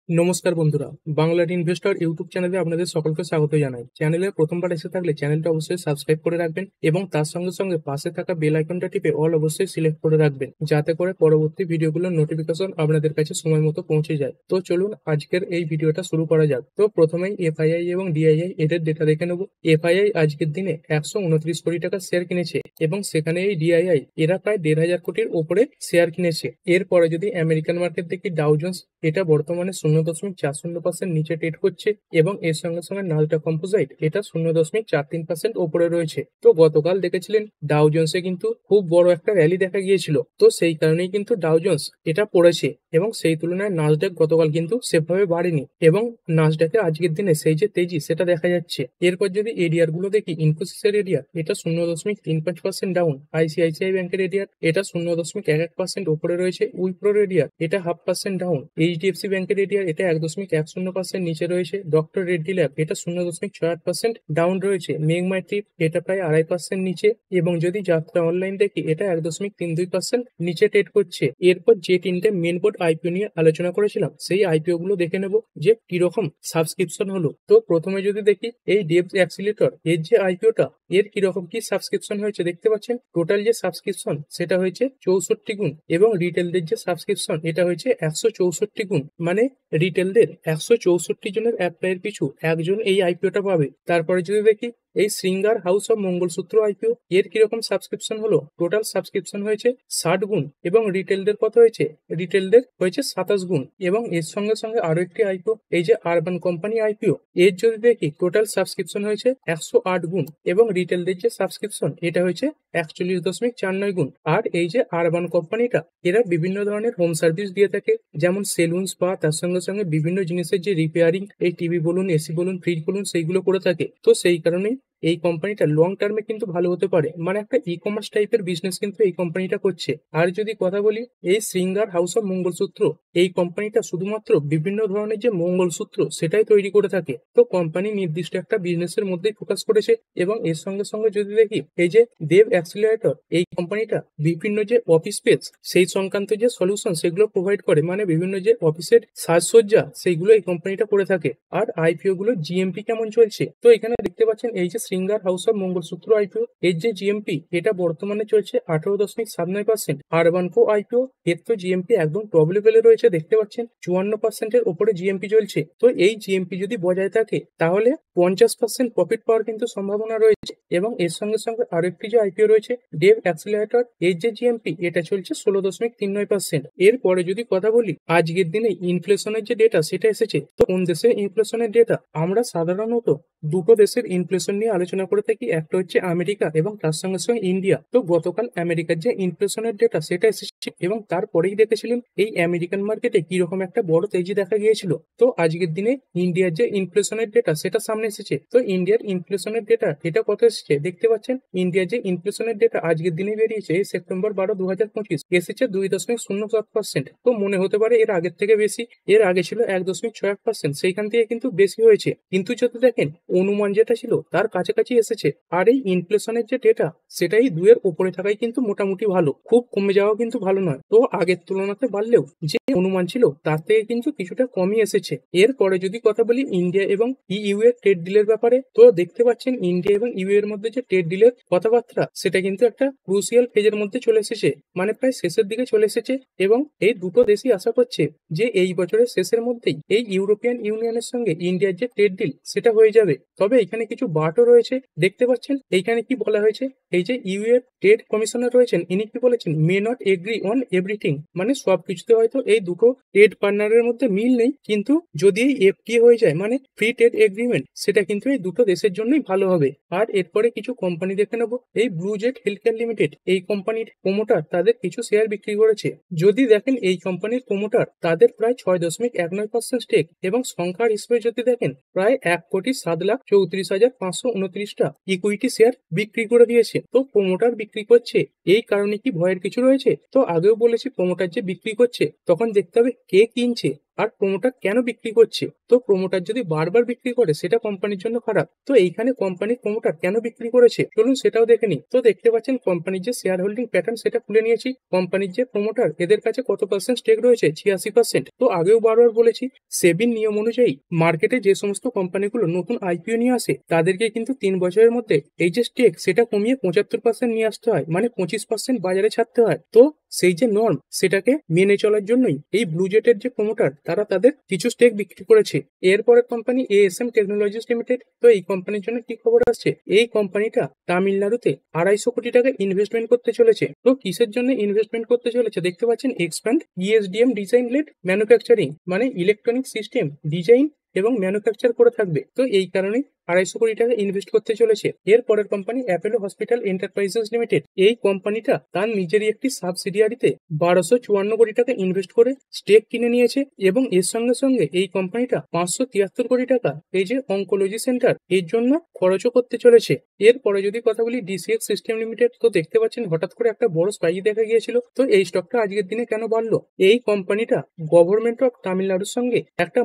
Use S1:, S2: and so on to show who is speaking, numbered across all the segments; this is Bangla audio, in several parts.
S1: নমস্কার বন্ধুরা, বাংলার ইনভেস্টর ইউটিউব চ্যানেলে আপনাদের সকলকে স্বাগত জানাই। চ্যানেলে প্রথমবার এসে থাকলে চ্যানেলটা অবশ্যই সাবস্ক্রাইব করে রাখবেন এবং তার সঙ্গে সঙ্গে পাশে থাকা বেল আইকনটা টিপে অল অবশ্যই সিলেক্ট করে রাখবেন, যাতে করে পরবর্তী ভিডিওগুলোর নোটিফিকেশন আপনাদের কাছে সময় মতো পৌঁছে যায়। তো চলুন আজকের এই ভিডিওটা শুরু করা যাক। তো প্রথমেই এফআইআই এবং ডিআইআই এদের ডেটা দেখে নেব। এফআইআই আজকের দিনে 129 কোটি টাকা শেয়ার কিনেছে এবং সেখানে এই ডিআইআই এরা প্রায় 1,500 কোটির ওপরে শেয়ার কিনেছে। এরপরে যদি আমেরিকান মার্কেট দেখি, ডাউ জোন্স এটা বর্তমানে 0.40% নিচে ট্রেড করছে এবং এর সঙ্গে সঙ্গে নাসডাক কম্পোজাইট এটা 0.43% ওপরে রয়েছে। তো গতকাল দেখেছিলেন ডাউ জোন্সে কিন্তু খুব বড় একটা র্যালি দেখা গিয়েছিল, তো সেই কারণেই কিন্তু ডাউ জোন্স এটা পড়েছে এবং সেই তুলনায় নাসডাক গতকাল কিন্তু সেভাবে বাড়েনি এবং নাসডাকে আজকের দিনে সেই যে তেজি সেটা দেখা যাচ্ছে। এরপর যদি এরিয়ার গুলো দেখি, ইনফোসিসের এরিয়া এটা 0.35% ডাউন, আইসিআইসিআই ব্যাংকের এরিয়া এটা 0.11% ওপরে রয়েছে, উইপ্রোর এরিয়া এটা 0.5% ডাউন, এইচডিএফসি ব্যাংকের এরিয়া এটা 1.10% নিচে রয়েছে, ডক্টর রেড্ডি ল্যাব এটা 0.68% ডাউন রয়েছে, মেঘমাইট্রিপ এটা প্রায় 2.5% নিচে এবং যদি যাত্রা অনলাইন দেখি এটা 1.32% নিচে ট্রেড করছে। এরপর যে তিনটে মেন বোর্ড আইপিও নিয়ে আলোচনা করেছিলাম সেই আইপিও গুলো দেখে নেব যে কিরকম সাবস্ক্রিপশন হলো। তো প্রথমে যদি দেখি এই ডেভ অ্যাক্সিলেটর এর যে আইপিওটা এর কিরকম কি সাবস্ক্রিপশন হয়েছে দেখতে পাচ্ছেন। টোটাল যে সাবস্ক্রিপশন সেটা হয়েছে 64 গুণ এবং রিটেলদের যে সাবস্ক্রিপশন এটা হয়েছে 164 গুণ, মানে রিটেলদের 164 জনের অ্যাপ্লাইয়ের পিছু একজন এই আইপিওটা পাবে। তারপরে যদি দেখি এই শৃঙ্গার হাউস অফ মঙ্গলসূত্র আইপিও এর কিরকম সাবস্ক্রিপশন হলো, টোটাল সাবস্ক্রিপশন হয়েছে 60 গুণ এবং রিটেলদের কত হয়েছে, রিটেলদের হয়েছে 27 গুণ এবং এর সঙ্গে সঙ্গে আরো একটি আইপিও এই যে আরবান কোম্পানি আইপিও এর যদি দেখি টোটাল সাবস্ক্রিপশন হয়েছে 108 গুণ এবং রিটেলদের যে সাবস্ক্রিপশন এটা হয়েছে 41.49 গুণ। আর এই যে আরবান কোম্পানিটা এরা বিভিন্ন ধরনের হোম সার্ভিস দিয়ে থাকে, যেমন সেলুন, স্পা, তার সঙ্গে সঙ্গে বিভিন্ন জিনিসের যে রিপেয়ারিং, এই টিভি বলুন, এসি বলুন, ফ্রিজ বলুন, সেইগুলো করে থাকে। তো সেই কারণেই এই কোম্পানিটা লং টার্মে কিন্তু ভালো হতে পারে, মানে একটা ই কমার্স টাইপের বিজনেস কিন্তু এই কোম্পানিটা করছে। আর যদি কথা বলি এই শৃঙ্গার হাউস অফ মঙ্গলসূত্র, এই কোম্পানিটা শুধুমাত্র বিভিন্ন ধরনের যে মঙ্গলসূত্র সেটাই তৈরি করে থাকে। তো কোম্পানি নির্দিষ্ট একটা বিজনেসের মধ্যেই ফোকাস করেছে এবং এর সঙ্গে সঙ্গে যদি দেখি এই যে দেব অ্যাক্সিলারেটর, এই কোম্পানিটা বিভিন্ন যে অফিস স্পেস সেই সংক্রান্ত যে সলিউশন সেগুলো প্রোভাইড করে, মানে বিভিন্ন যে অফিসের সাজসজ্জা সেইগুলো এই কোম্পানিটা করে থাকে। আর আইপিও গুলো জিএমপি কেমন চলছে, তো এখানে দেখতে পাচ্ছেন এই যে শৃঙ্গার হাউস অফ মঙ্গলসূত্র আইপিও এর যে জিএমপি এটা বর্তমানে চলছে 18.79%। আরবানকো আইপিও এর তো জিএমপি একদম টপ লেভেলে রয়েছে, দেখতে পাচ্ছেন 54%-এর উপরে জিএমপি চলছে। তো এই জিএমপি যদি বজায় থাকে তাহলে 50% প্রফিট পাওয়ার কিন্তু সম্ভাবনা রয়েছে এবং এর সঙ্গে সঙ্গে আরেকটি যে আইপিও রয়েছে ডেভ অ্যাক্সিলারেটর এর যে জিএমপি এটা চলছে 16.39%। এরপরে যদি কথা বলি আজকের দিনে ইনফ্লেশনের যে ডেটা সেটা এসেছে, তো কোন দেশের ইনফ্লেশনের ডেটা, আমরা সাধারণত দুটো দেশের ইনফ্লেশন নিয়ে আলোচনা করে থাকি, একটা হচ্ছে আমেরিকা এবং তার সঙ্গে সঙ্গে ইন্ডিয়া। তো গতকাল আমেরিকার যে ইনফ্লেশনের ডেটা সেটা এসেছে এবং তারপরেই দেখেছিলেন এই আমেরিকান মার্কেটে কিরকম একটা বড় তেজি দেখা গিয়েছিল। তো আজকের দিনে ইন্ডিয়ার যে ইনফ্লেশনের ডেটা সেটা সামনে এসেছে। তো ইন্ডিয়ার ইনফ্লেশনের ডেটা এটা কত এসেছে দেখতে পাচ্ছেন। ইন্ডিয়ার যে ইনফ্লেশনের ডেটা আজকের দিনে বেরিয়েছে সেপ্টেম্বর 12, 2025 এসেছে 2.07%। তো মনে হতে পারে এর আগের থেকে বেশি, এর আগে ছিল 1.61%, সেইখান থেকে কিন্তু বেশি হয়েছে। কিন্তু যদি দেখেন অনুমান যেটা ছিল তার কাছাকাছি এসেছে। আর এই ইনফ্লেশনের যে ডেটা সেটাই 2-এর উপরে থাকাই কিন্তু মোটামুটি ভালো, খুব কমে যাওয়া কিন্তু ভালো নয়। তো আগের তুলনাতে বাড়লেও যে অনুমান ছিল তার থেকে কিন্তু কিছুটা কমই এসেছে। এরপরে যদি কথা বলি ইন্ডিয়া এবং ইইউ এর ট্রেড ডিলের ব্যাপারে, তো দেখতে পাচ্ছেন ইন্ডিয়া এবং ইউ এর মধ্যে যে ট্রেড ডিলের কথাবার্তা সেটা কিন্তু একটা ক্রুশিয়াল ফেজের মধ্যে চলে এসেছে, মানে প্রায় শেষের দিকে চলে এসেছে এবং এই দুটো দেশই আশা করছে যে এই বছরের শেষের মধ্যেই এই ইউরোপিয়ান ইউনিয়নের সঙ্গে ইন্ডিয়ার যে ট্রেড ডিল সেটা হয়ে যাবে। তবে এখানে কিছু বাটও রয়েছে, দেখতে পাচ্ছেন এইখানে কি বলা হয়েছে, এই যে ইউ এর ট্রেড কমিশনার রয়েছেন ইনি কি বলেছেন, may not agree on everything, মানে সবকিছুতে হয়তো এই দুটো ট্রেড পার্টনারের মধ্যে মিল নেই, কিন্তু যদি এই এফটিএ হয়ে যায় মানে ফ্রি ট্রেড এগ্রিমেন্ট, সেটা কিন্তু এই দুটো দেশের জন্যই ভালো হবে। আর এরপরে কিছু কোম্পানি দেখে নেব, এই blue jet health care limited, এই কোম্পানির প্রমোটার তাদের কিছু শেয়ার বিক্রি করেছে। যদি দেখেন এই কোম্পানির প্রমোটার তাদের প্রায় 6.19% স্টেক এবং সংখ্যার হিসেবে যদি দেখেন প্রায় 1,07,34,529টা ইকুইটি শেয়ার বিক্রি করে দিয়েছে। তো প্রমোটার বিক্রি করছে এই কারণে কি ভয়ের কিছু রয়েছে? তো আগেও বলেছি প্রমোটার যে বিক্রি করছে তখন দেখতে হবে কে কিনছে, আর প্রমোটার কেন বিক্রি করছে। তো প্রমোটার যদি বারবার বিক্রি করে সেটা কোম্পানির জন্য খারাপ। তো এইখানে কোম্পানির প্রমোটার কেন বিক্রি করেছে চলুন সেটাও দেখে নিই। তো দেখতে পাচ্ছেন কোম্পানির যে শেয়ার হোল্ডিং প্যাটার্ন সেটা খুলে নিয়েছি। কোম্পানির যে প্রমোটার এদের কাছে কত পার্সেন্ট স্টেক রয়েছে, 86%। তো আগেও বারবার বলেছি সেবির নিয়ম অনুযায়ী মার্কেটে যে সমস্ত কোম্পানিগুলো নতুন আইপিও নিয়ে আসে তাদেরকে কিন্তু 3 বছরের মধ্যে এই যে স্টেক সেটা কমিয়ে 75% নিয়ে আসতে হয়, মানে 25% বাজারে ছাড়তে হয়। তো সেই যে নর্ম সেটাকে মেনে চলার জন্যই এই ব্লু জেটের যে প্রমোটার তারা তাদের কিছু স্টেক বিক্রি করেছে। এরপরে কোম্পানি এএসএম টেকনোলজিস লিমিটেড। তো এই কোম্পানির জন্য কি খবর আসছে, এই কোম্পানিটা তামিলনাড়ুতে 250 কোটি টাকা ইনভেস্টমেন্ট করতে চলেছে। তো কিসের জন্য ইনভেস্টমেন্ট করতে চলেছে দেখতে পাচ্ছেন, এক্সপ্যান্ড ইএসডিএম ডিজাইন লেড ম্যানুফ্যাকচারিং, মানে ইলেকট্রনিক সিস্টেম ডিজাইন এবং ম্যানুফ্যাকচার করে থাকবে। তো এই কারণে 250 কোটি টাকা ইনভেস্ট করতে চলেছে। এর পরের company Apollo hospital enterprises limited. এই কোম্পানিটা তার নিজেরই একটি সাবসিডিয়ারিতে 1254 কোটি টাকা ইনভেস্ট করে স্টেক কিনে নিয়েছে এবং এর সঙ্গে সঙ্গে এই কোম্পানিটা 573 কোটি টাকা এই যে অঙ্কোলজি সেন্টার এর জন্য খরচও করতে চলেছে। এরপরে যদি কথা বলি ডিসিএক্স সিস্টেম লিমিটেড, তো দেখতে পাচ্ছেন হঠাৎ করে একটা বড় স্পাইক দেখা গিয়েছিল। তো এই স্টকটা আজকের দিনে কেন বাড়লো, এই কোম্পানিটা গভর্নমেন্ট অফ তামিলনাড়ুর সঙ্গে একটা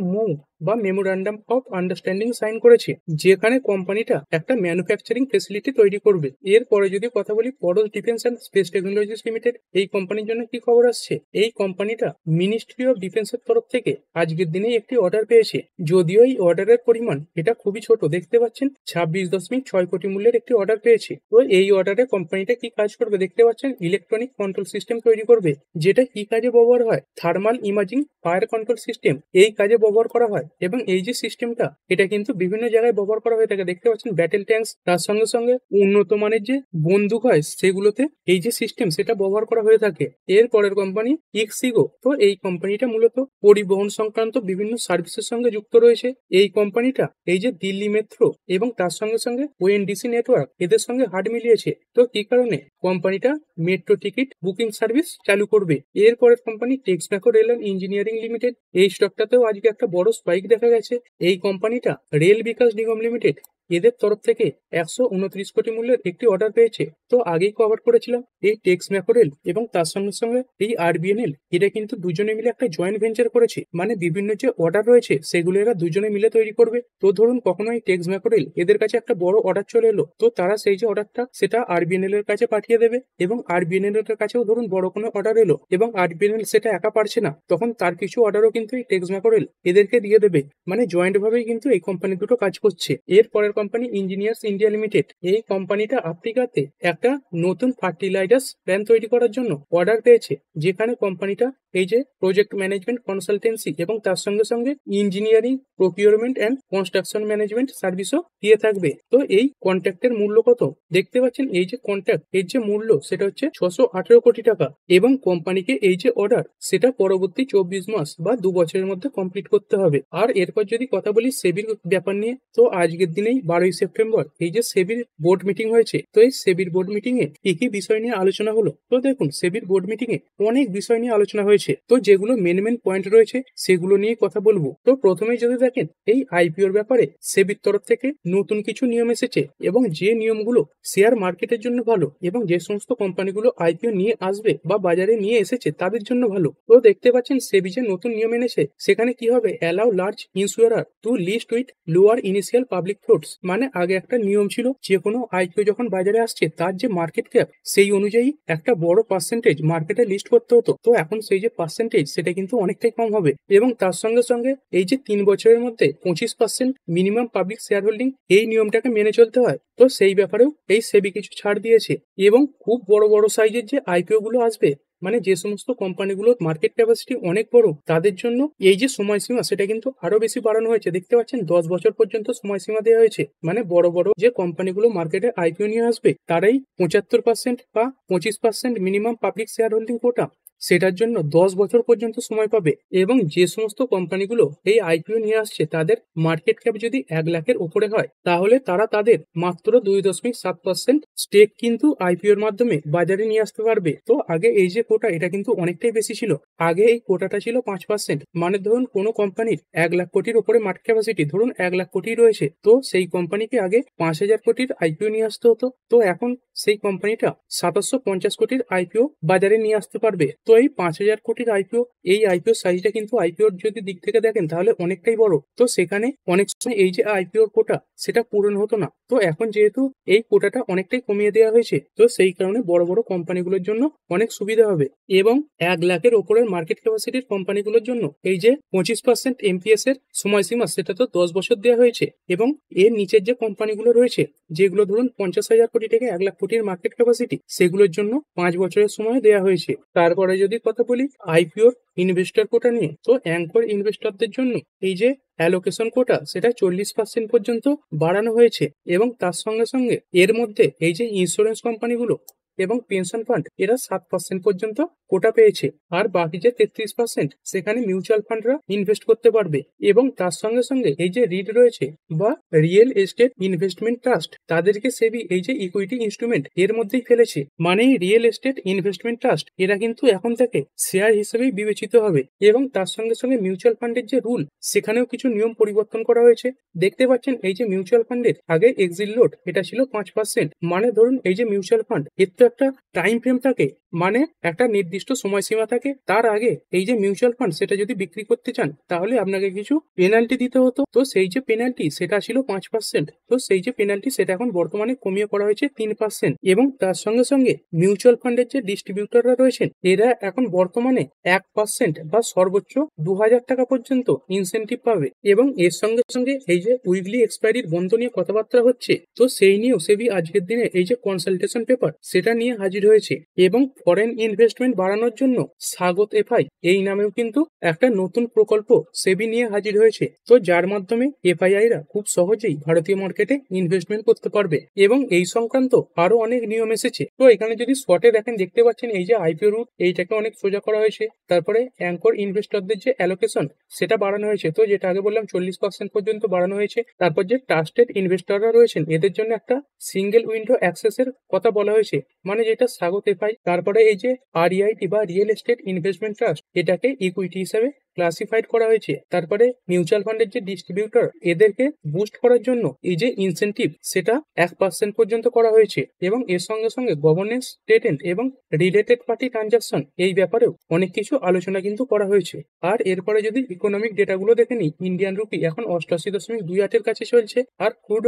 S1: বা মেমোরান্ডাম অফ আন্ডারস্ট্যান্ডিং সাইন করেছে, যেখানে কোম্পানিটা একটা ম্যানুফ্যাকচারিং ফেসিলিটি তৈরি করবে। এরপরে যদি কথা বলি পরশ defence and space technologies limited, এই কোম্পানির জন্য কি খবর আসছে, এই কোম্পানিটা মিনিস্ট্রি অফ ডিফেন্সের তরফ থেকে আজকের দিনে একটি অর্ডার পেয়েছে। যদিও এই অর্ডারের পরিমাণ এটা খুবই ছোট, দেখতে পাচ্ছেন 26.6 কোটি মূল্যের একটি অর্ডার পেয়েছে। তো এই অর্ডারে কোম্পানিটা কি কাজ করবে দেখতে পাচ্ছেন, ইলেকট্রনিক কন্ট্রোল সিস্টেম তৈরি করবে, যেটা কি কাজে ব্যবহার হয়, thermal imaging fire control system এই কাজে ব্যবহার করা হয়। এবং এই যে সিস্টেমটা এটা কিন্তু বিভিন্ন জায়গায় ব্যবহার করা হয়ে থাকে, দেখতে পাচ্ছেন ব্যাটেল ট্যাঙ্কস, তার সঙ্গে সঙ্গে উন্নত মানের যে বন্দুক হয় সেগুলোতে এই যে সিস্টেম সেটা ব্যবহার করা হয়ে থাকে। এর পরের কোম্পানি ইক্সিগো। তো এই কোম্পানিটা মূলত পরিবহন সংক্রান্ত বিভিন্ন সার্ভিসের সঙ্গে যুক্ত রয়েছে। এই কোম্পানিটা এই যে দিল্লি মেট্রো এবং তার সঙ্গে সঙ্গে ওএনডিসি নেটওয়ার্ক এদের সঙ্গে হাত মিলিয়েছে। তো কি কারণে কোম্পানিটা মেট্রো টিকিট বুকিং সার্ভিস চালু করবে। এর পরের company Texmaco rail and engineering limited, এই স্টকটাতেও আজকে একটা বড় স্পাইক দেখা গেছে। এই কোম্পানিটা রেল বিকাশ নিগম লিমিটেড এদের তরফ থেকে 129 কোটি মূল্যের একটি অর্ডার পেয়েছে। তো আগেই কভার করেছিলাম এই টেক্সম্যাকো রেল এবং তার সঙ্গে সঙ্গে এই আরবিএনএল, এটা কিন্তু দুজনে মিলে একটা জয়েন্ট ভেঞ্চার করেছে, মানে বিভিন্ন যে অর্ডার রয়েছে সেগুলো এরা দুজনে মিলে তৈরি করবে। তো ধরুন কখনো এই টেক্সম্যাকো রেল এদের কাছে একটা বড় অর্ডার চলে এলো, তো তারা সেই যে অর্ডারটা সেটা আরবিএনএল এর কাছে পাঠিয়ে দেবে এবং আরবিএনএল এর কাছেও ধরুন বড় কোনো অর্ডার এলো এবং আরবিএনএল সেটা একা পারছে না, তখন তার কিছু অর্ডারও কিন্তু এই টেক্সম্যাকো রেল এদেরকে দিয়ে দেবে, মানে জয়েন্ট ভাবেই কিন্তু এই কোম্পানি দুটো কাজ করছে। এর পরের কোম্পানি ইঞ্জিনিয়ার্স ইন্ডিয়া লিমিটেড, এই কোম্পানিটা আফ্রিকাতে একটা নতুন ফার্টিলাইজার্স প্ল্যান তৈরি করার জন্য অর্ডার পেয়েছে, যেখানে কোম্পানিটা এই যে প্রজেক্ট ম্যানেজমেন্ট কনসালটেন্সি এবং তার সঙ্গে সঙ্গে engineering procurement and construction management সার্ভিসও দিয়ে থাকবে। তো এই কন্ট্রাক্টের মূল্য কত দেখতে পাচ্ছেন, এই যে কন্ট্রাক্ট এর যে মূল্য সেটা হচ্ছে 618 কোটি টাকা এবং কোম্পানিকে এই যে অর্ডার সেটা পরবর্তী 24 মাস বা 2 বছরের মধ্যে কমপ্লিট করতে হবে। আর এরপর যদি কথা বলি সেবির ব্যাপার নিয়ে, তো আজকের দিনেই 12ই সেপ্টেম্বর এই যে সেবির বোর্ড মিটিং হয়েছে। তো এই সেবির বোর্ড মিটিং এ কি কি বিষয় নিয়ে আলোচনা হলো, তো দেখুন সেবির বোর্ড মিটিং এ অনেক বিষয় নিয়ে আলোচনা হয়েছে। তো যেগুলো মেন পয়েন্ট রয়েছে সেগুলো নিয়ে কথা বলবো। তো প্রথমেই যদি দেখেন এই আইপিওর ব্যাপারে সেবির তরফ থেকে নতুন কিছু নিয়ম এসেছে এবং যে নিয়মগুলো শেয়ার মার্কেটের জন্য ভালো এবং যে সমস্ত কোম্পানিগুলো আইপিও নিয়ে আসবে বা বাজারে নিয়ে এসেছে তাদের জন্য ভালো। তো দেখতে পাচ্ছেন সেবি যে নতুন নিয়ম এনেছে সেখানে কি হবে, allow large insurer to list with lower initial public floats. মানে আগে একটা নিয়ম ছিল যে কোনো আইপিও যখন বাজারে আসছে তার যে মার্কেট ক্যাপ সেই অনুযায়ী একটা বড় পার্সেন্টেজ মার্কেটে লিস্ট করতে হতো। তো এখন সেই যে পার্সেন্টেজ সেটা কিন্তু অনেকটাই কম হবে এবং তার সঙ্গে সঙ্গে এই যে 3 বছরের মধ্যে 25% মিনিমাম পাবলিক শেয়ার হোল্ডিং এই নিয়মটাকে মেনে চলতে হয়। তো সেই ব্যাপারেও এই সেবি কিছু ছাড় দিয়েছে এবং খুব বড় বড় সাইজের যে আইপিও গুলো আসবে, মানে যে সমস্ত কোম্পানিগুলোর মার্কেট ক্যাপাসিটি অনেক বড় তাদের জন্য এই যে সময়সীমা সেটা কিন্তু আরো বেশি বাড়ানো হয়েছে। দেখতে পাচ্ছেন 10 বছর পর্যন্ত সময়সীমা দেওয়া হয়েছে, মানে বড় বড় যে কোম্পানিগুলো মার্কেটে আইপিও নিয়ে আসবে তারাই 75% বা 25% মিনিমাম পাবলিক শেয়ার হোল্ডিং কোটা সেটার জন্য 10 বছর পর্যন্ত সময় পাবে। এবং যে সমস্ত কোম্পানিগুলো এই আইপিও নিয়ে আসছে তাদের মার্কেট ক্যাপ যদি 1 লাখের উপরে হয় তাহলে তারা তাদের মাত্র 2.7% স্টেক কিন্তু আইপিওর মাধ্যমে বাজারে নিয়ে আসতে পারবে। তো আগে এই যে কোটা এটা কিন্তু অনেকটাই বেশি ছিল, আগে এই কোটাটা ছিল 5%, মানে ধরুন কোনো কোম্পানির 1 লাখ কোটির উপরে মার্কেট ক্যাপাসিটি ধরুন 1 লাখ কোটি রয়েছে, তো সেই কোম্পানিকে আগে 5,000 কোটির আইপিও নিয়ে আসতে হতো। তো এখন সেই কোম্পানিটা 750 কোটির আইপিও বাজারে নিয়ে আসতে পারবে। তো তো এই 5,000 কোটির আইপিও, এই আইপিও সাইজটা কিন্তু আইপিওর যদি দিক থেকে দেখেন তাহলে অনেকটাই বড়। তো সেখানে অনেক সময় এই যে আইপিওর কোটা সেটা পূরণ হতো না। তো এখন যেহেতু এই কোটাটা অনেকটাই কমিয়ে দেওয়া হয়েছে, তো সেই কারণে বড় বড় কোম্পানিগুলোর জন্য অনেক সুবিধা হবে। এবং 1 লাখের ওপরের মার্কেট ক্যাপাসিটির কোম্পানিগুলোর জন্য এই যে 25% এমপিএস এর সময়সীমা সেটা তো 10 বছর দেওয়া হয়েছে। এবং এর নিচের যে কোম্পানিগুলো রয়েছে, যেগুলো ধরুন 50,000 কোটি থেকে 1 লাখ কোটির মার্কেট ক্যাপাসিটি, সেগুলোর জন্য 5 বছরের সময় দেওয়া হয়েছে। তারপরে যদি কথা বলি আইপিওর ইনভেস্টর কোটা নিয়ে, তো অ্যাঙ্কর ইনভেস্টরদের জন্য এই যে অ্যালোকেশন কোটা সেটা 40% পর্যন্ত বাড়ানো হয়েছে। এবং তার সঙ্গে সঙ্গে এর মধ্যে এই যে ইন্স্যুরেন্স কোম্পানিগুলো এবং পেনশন ফান্ড এরা 7% পর্যন্ত কোটা পেয়েছে। আর বাকি যে 33% সেখানে মিউচুয়াল ফান্ডরা ইনভেস্ট করতে পারবে। এবং তার সঙ্গে সঙ্গে এই যে রিট রয়েছে বা রিয়েল এস্টেট ইনভেস্টমেন্ট ট্রাস্ট, তাদেরকে সেবি এই যে ইকুইটি ইনস্ট্রুমেন্ট এর মধ্যেই ফেলেছে। মানে রিয়েল এস্টেট ইনভেস্টমেন্ট ট্রাস্ট এরা কিন্তু এখন থেকে শেয়ার হিসেবেই বিবেচিত হবে। এবং তার সঙ্গে সঙ্গে মিউচুয়াল ফান্ডের যে রুল, সেখানেও কিছু নিয়ম পরিবর্তন করা হয়েছে। দেখতে পাচ্ছেন এই যে মিউচুয়াল ফান্ডের আগে এক্সিট লোড এটা ছিল 5%। মানে ধরুন এই যে মিউচুয়াল ফান্ড এর তো একটা টাইম ফ্রেম থাকে, মানে একটা নির্দিষ্ট সময়সীমা থাকে। তার আগে এই যে মিউচুয়াল ফান্ড সেটা যদি বিক্রি করতে চান তাহলে আপনাকে কিছু পেনাল্টি দিতে হতো। তো সেই যে পেনাল্টি সেটা ছিল 5%। তো সেই যে পেনাল্টি সেটা এখন বর্তমানে কমিয়ে করা হয়েছে 3%। এবং তার সঙ্গে সঙ্গে মিউচুয়াল ফান্ডের যে ডিস্ট্রিবিউটররা রয়েছেন এরা এখন বর্তমানে 1% বা সর্বোচ্চ 2,000 টাকা পর্যন্ত ইনসেন্টিভ পাবে। এবং এর সঙ্গে সঙ্গে এই যে উইকলি এক্সপায়ারির বন্ধ নিয়ে কথাবার্তা হচ্ছে, তো সেই নিয়েও সেবি আজকের দিনে এই যে কনসালটেশন পেপার সেটা নিয়ে হাজির হয়েছে। এবং ফরেন ইনভেস্টমেন্ট বাড়ানোর জন্য স্বাগত এফআই এই নামেও কিন্তু একটা নতুন প্রকল্প সেবি নিয়ে হাজির হয়েছে। তো যার মাধ্যমে এফআইআইরা খুব সহজেই ভারতীয় মার্কেটে ইনভেস্টমেন্ট করতে পারবে। এবং এই সংক্রান্ত আরো অনেক নিয়ম এসেছে। তো এখানে যদি শর্টে দেখেন দেখতে পাচ্ছেন এই যে আইপিও রুট এইটাকে অনেক সোজা করা হয়েছে। তারপরে অ্যাঙ্কর ইনভেস্টরদের যে অ্যালোকেশন সেটা বাড়ানো হয়েছে, তো যেটা আগে বললাম 40% পর্যন্ত বাড়ানো হয়েছে। তারপর যে ট্রাস্টেড ইনভেস্টররা রয়েছেন এদের জন্য একটা সিঙ্গেল উইন্ডো অ্যাক্সেসের কথা বলা হয়েছে, মানে যেটা স্বাগত এফআই। তারপরে এই যে আরইআইটি বা রিয়েল এস্টেট ইনভেস্টমেন্ট ট্রাস্ট এটাকে ইকুইটি হিসেবে ক্লাসিফাইড করা হয়েছে। তারপরে মিউচুয়াল ফান্ডের যে ডিস্ট্রিবিউটর এদেরকে বুস্ট করার জন্য এই যে ইনসেন্টিভ সেটা 1% পর্যন্ত করা হয়েছে। এবং এর সঙ্গে সঙ্গে গভর্নেন্স পেটেন্ট এবং রিলেটেড পার্টি ট্রানজাকশন এই ব্যাপারেও অনেক কিছু আলোচনা কিন্তু করা হয়েছে। আর এরপরে যদি ইকোনমিক ডেটাগুলো দেখে নিই, ইন্ডিয়ান রুপি এখন 88.28 কাছে চলছে। আর ক্রুড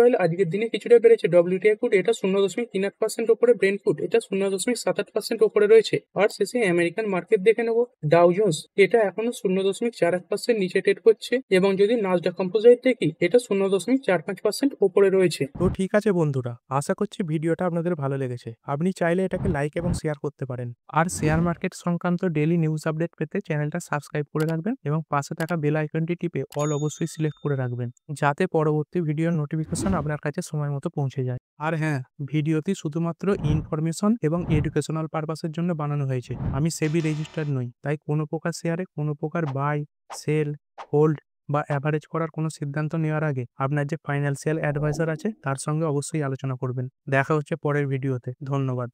S1: অয়েল আজকের দিনে কিছুটা বেড়েছে। ডব্লিউটিআই ক্রুড এটা 0.38% ওপরে, ব্রেন্ট ক্রুড এটা 0.78% ওপরে রয়েছে। আর শেষে আমেরিকান মার্কেট দেখে নেবো, ডাউ জোন্স এটা এখনো 0.41% নিচে ট্রেড করছে। এবং যদি নাসডাক কম্পোজাইট দেখি এটা 0.45% ওপরে রয়েছে।
S2: তো ঠিক আছে বন্ধুরা, আশা করছি ভিডিওটা আপনাদের ভালো লেগেছে। আপনি চাইলে এটাকে লাইক এবং শেয়ার করতে পারেন। আর শেয়ার মার্কেট সংক্রান্ত ডেইলি নিউজ আপডেট পেতে চ্যানেলটা সাবস্ক্রাইব করে রাখবেন এবং পাশে থাকা বেল আইকনটি টিপে অল অবশ্যই সিলেক্ট করে রাখবেন, যাতে পরবর্তী ভিডিওর নোটিফিকেশন আপনার কাছে সময় মতো পৌঁছে যায়। আর হ্যাঁ, ভিডিওটি শুধুমাত্র ইনফরমেশন এবং এডুকেশনাল পারপাসের জন্য বানানো হয়েছে। আমি সেবি রেজিস্টার্ড নই, তাই কোনো প্রকার শেয়ারে কোনো প্রকার বাই, সেল, হোল্ড বা অ্যাভারেজ করার কোনো সিদ্ধান্ত নেওয়ার আগে আপনার যে ফাইন্যান্সিয়াল অ্যাডভাইজার আছে তার সঙ্গে অবশ্যই আলোচনা করবেন। দেখা হচ্ছে পরের ভিডিওতে। ধন্যবাদ।